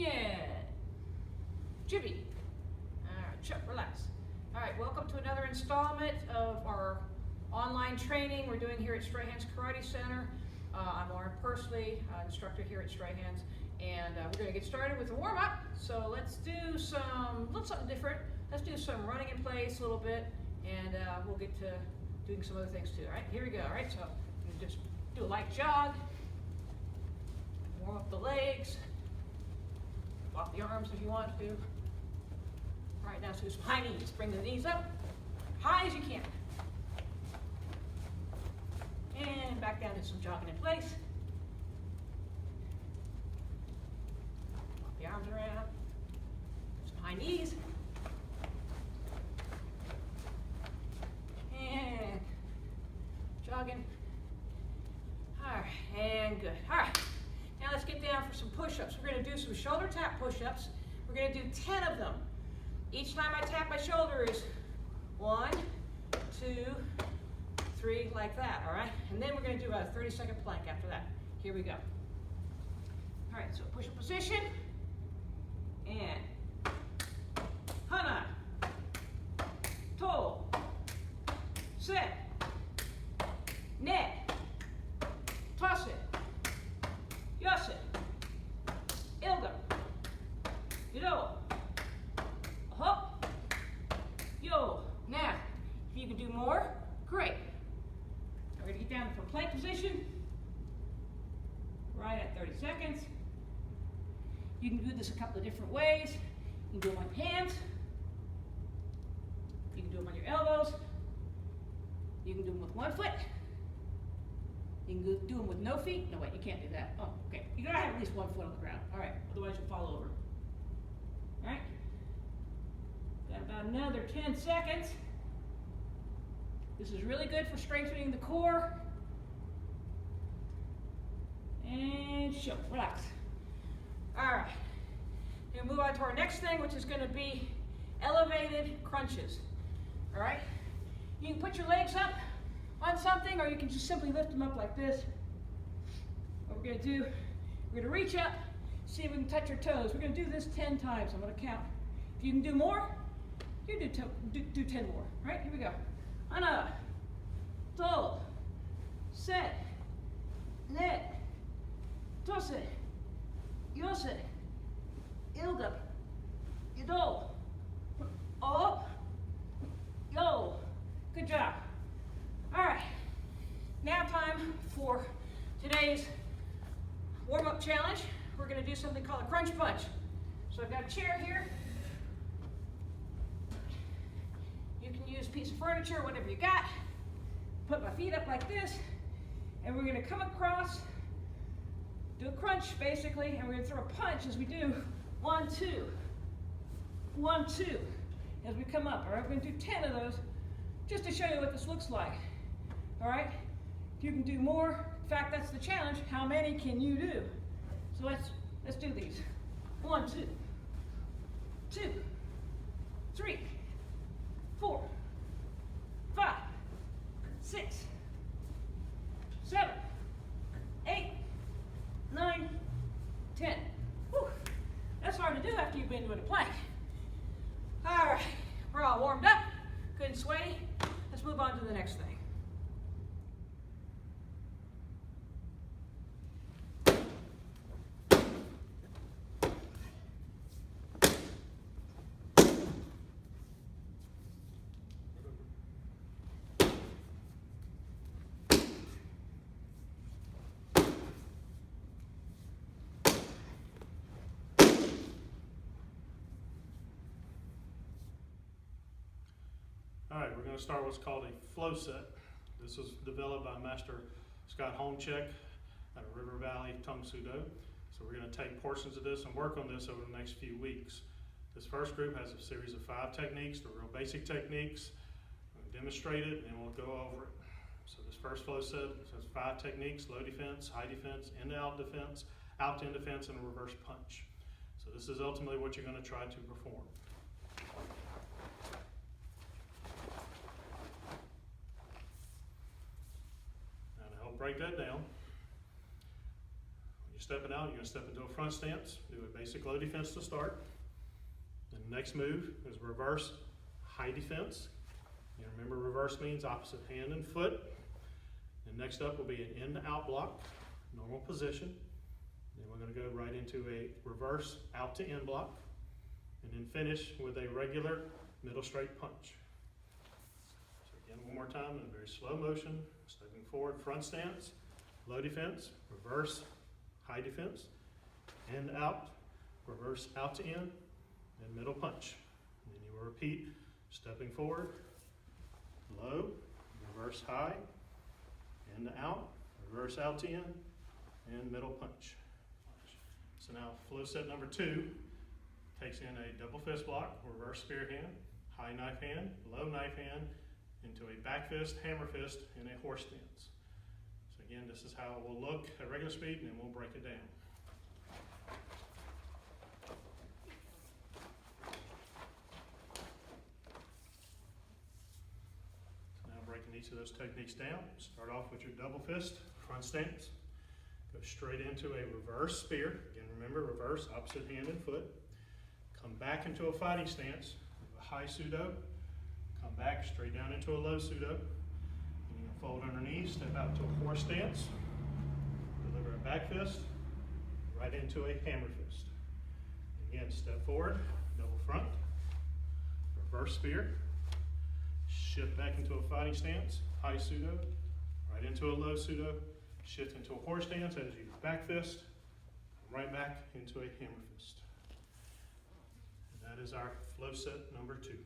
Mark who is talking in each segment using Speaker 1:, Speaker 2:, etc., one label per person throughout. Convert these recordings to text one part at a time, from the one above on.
Speaker 1: Union. Jibby. All right, Chuck, relax. All right, welcome to another installment of our online training we're doing here at Strahan's Karate Center. I'm Lauren Persley, instructor here at Strahan's, and we're going to get started with the warm-up. So let's do something different. Let's do some running in place a little bit, and we'll get to doing some other things too. All right, here we go. All right, so you just do a light jog, warm up the legs, walk the arms if you want to. All right, now let's do some high knees. Bring the knees up, high as you can. And back down to some jogging in place. Walk the arms around. Some high knees. And jogging. All right, and good. All right, now let's get down for some push-ups. We're going to do some shoulder tap push-ups. We're going to do 10 of them. Each time I tap my shoulder is 1, 2, 3, like that, all right? And then we're going to do about a 30-second plank after that. Here we go. All right, so push-up position, and hana, toe, set, net, toss it, yose, ilga, yudo, hop, yo. Now, if you can do more, great. We're going to get down for plank position, right at 30 seconds. You can do this a couple of different ways. You can do them on your hands. You can do them on your elbows. You can do them with one foot. You can do them with no feet. No, wait, you can't do that. Oh, okay. You gotta have at least one foot on the ground. All right, otherwise you'll fall over. All right. Got about another 10 seconds. This is really good for strengthening the core. And show, relax. All right, we'll move on to our next thing, which is going to be elevated crunches. All right, you can put your legs up on something, or you can just simply lift them up like this. What we're going to do, we're going to reach up, see if we can touch your toes. We're going to do this 10 times. I'm going to count. If you can do more, you do 10 more. All right, here we go. Hana, toe, set, net, tose, yose, ilga, yudo, up, yo. Good job. All right, now time for today's warm-up challenge. We're going to do something called a crunch punch. So I've got a chair here. You can use a piece of furniture, whatever you got. Put my feet up like this, and we're going to come across, do a crunch basically, and we're going to throw a punch as we do 1, 2, 1, 2, as we come up. All right, we're going to do 10 of those just to show you what this looks like. All right, if you can do more, in fact, that's the challenge. How many can you do? So let's do these. 1, 2, 2, 3, 4, 5, 6, 7, 8, 9, 10. Whew. That's hard to do after you've been doing a plank. All right, we're all warmed up, good and sweaty. Let's move on to the next thing.
Speaker 2: All right, we're going to start what's called a flow set. This was developed by Master Scott Holmcheck at River Valley Tung Sudo. So we're going to take portions of this and work on this over the next few weeks. This first group has a series of 5 techniques, the real basic techniques. We'll demonstrate it and we'll go over it. So this first flow set has 5 techniques: low defense, high defense, in-to-out defense, out-to-in defense, and a reverse punch. So this is ultimately what you're going to try to perform. Now to help break that down, stepping out, you're gonna step into a front stance, do a basic low defense to start. Then the next move is reverse high defense. And remember, reverse means opposite hand and foot. And next up will be an in to out block, normal position. Then we're gonna go right into a reverse out to in block, and then finish with a regular middle straight punch. So again, one more time in a very slow motion, stepping forward, front stance, low defense, reverse high defense, and out, reverse out to in, and middle punch. And then you will repeat, stepping forward, low, reverse high, in to out, reverse out to in, and middle punch. So now flow set number 2 takes in a double fist block, reverse spear hand, high knife hand, low knife hand, into a back fist, hammer fist, and a horse stance. So again, this is how it will look at regular speed, and then we'll break it down. So now breaking each of those techniques down, start off with your double fist, front stance. Go straight into a reverse spear. Again, remember, reverse, opposite hand and foot. Come back into a fighting stance, a high pseudo. Come back straight down into a low pseudo. And you're gonna fold underneath, step out to a horse stance. Deliver a back fist, right into a hammer fist. Again, step forward, double front, reverse spear. Shift back into a fighting stance, high pseudo, right into a low pseudo. Shift into a horse stance as you back fist, right back into a hammer fist. And that is our flow set number 2.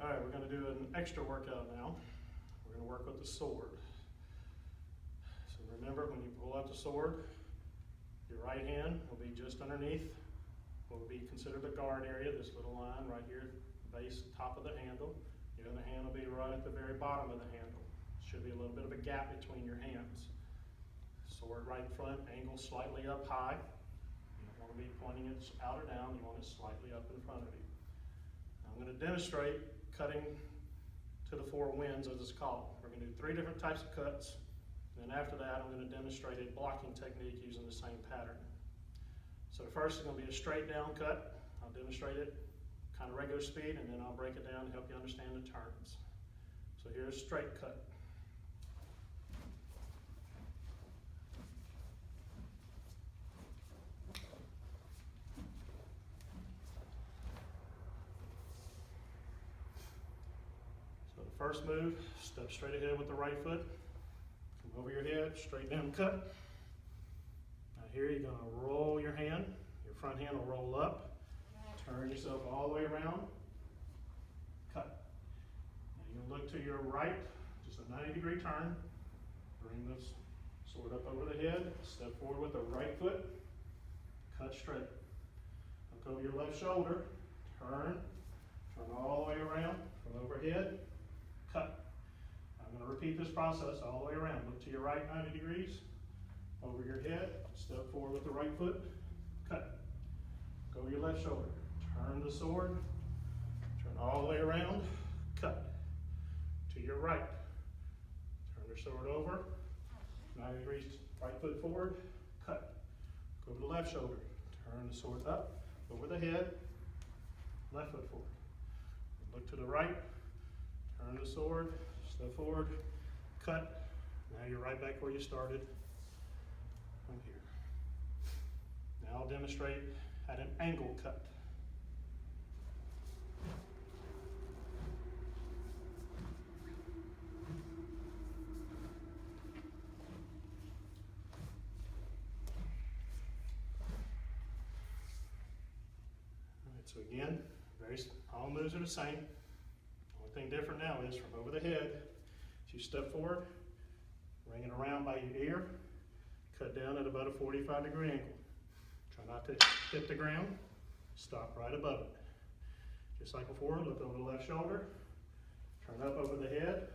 Speaker 2: All right, we're gonna do an extra workout now. We're gonna work with the sword. So remember, when you pull out the sword, your right hand will be just underneath what will be considered the guard area, this little line right here, base, top of the handle. Your other hand will be right at the very bottom of the handle. Should be a little bit of a gap between your hands. Sword right in front, angle slightly up high. You don't want to be pointing it out or down, you want it slightly up in front of you. I'm going to demonstrate cutting to the 4 winds, as it's called. We're going to do 3 different types of cuts. And then after that, I'm going to demonstrate a blocking technique using the same pattern. So the first is going to be a straight down cut. I'll demonstrate it kind of regular speed, and then I'll break it down to help you understand the turns. So here's straight cut. So the first move, step straight ahead with the right foot. Come over your head, straight down cut. Now here you're going to roll your hand. Your front hand will roll up. Turn yourself all the way around. Cut. Now you're going to look to your right, just a 90-degree turn. Bring this sword up over the head. Step forward with the right foot. Cut straight. Look over your left shoulder. Turn. Turn all the way around from overhead. Cut. I'm going to repeat this process all the way around. Look to your right 90 degrees. Over your head. Step forward with the right foot. Cut. Go over your left shoulder. Turn the sword. Turn all the way around. Cut. To your right. Turn your sword over. 90 degrees, right foot forward. Cut. Go to the left shoulder. Turn the sword up. Over the head. Left foot forward. Look to the right. Turn the sword. Step forward. Cut. Now you're right back where you started. From here. Now I'll demonstrate at an angle cut. So again, all moves are the same. Only thing different now is from over the head, as you step forward, bring it around by your ear, cut down at about a 45-degree angle. Try not to hit the ground, stop right above it. Just like before, look over the left shoulder, turn up over the head.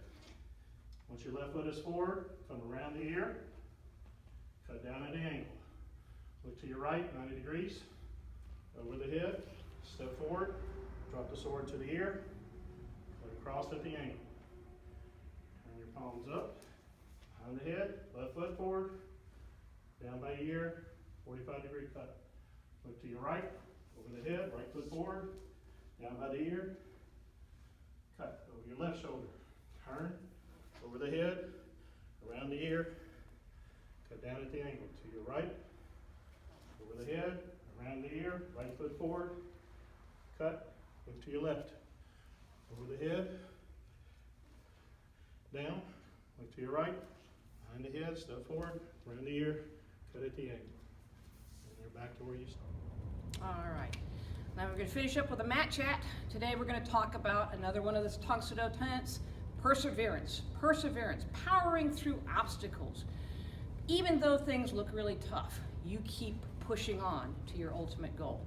Speaker 2: Once your left foot is forward, come around the ear, cut down at the angle. Look to your right, 90 degrees, over the head. Step forward, drop the sword to the ear, cut across at the angle. Turn your palms up, behind the head, left foot forward, down by your ear, 45-degree cut. Look to your right, over the head, right foot forward, down by the ear, cut. Over your left shoulder, turn, over the head, around the ear, cut down at the angle. To your right, over the head, around the ear, right foot forward, cut, look to your left, over the head, down, look to your right, behind the head, step forward, around the ear, cut at the angle. And you're back to where you started.
Speaker 1: All right. Now we're going to finish up with a mat chat. Today we're going to talk about another one of the Tang Soo Do tenets, perseverance. Perseverance, powering through obstacles. Even though things look really tough, you keep pushing on to your ultimate goal.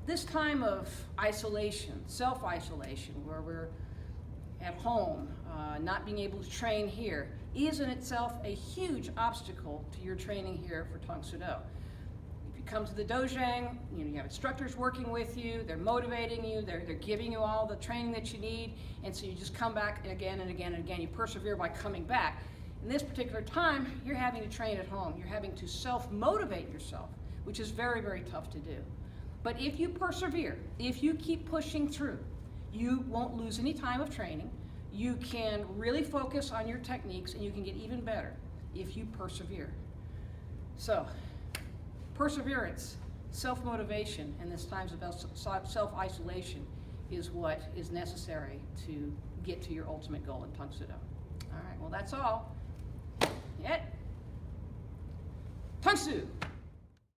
Speaker 1: This time of isolation, self-isolation, where we're at home, not being able to train here, is in itself a huge obstacle to your training here for Tang Soo Do. If you come to the dojang, you have instructors working with you, they're motivating you, they're giving you all the training that you need, and so you just come back again and again and again. You persevere by coming back. In this particular time, you're having to train at home. You're having to self-motivate yourself, which is very, very tough to do. But if you persevere, if you keep pushing through, you won't lose any time of training. You can really focus on your techniques, and you can get even better if you persevere. So, perseverance, self-motivation, and this times of self-isolation is what is necessary to get to your ultimate goal in Tang Soo Do. All right, well, that's all. Yet, Tang Soo.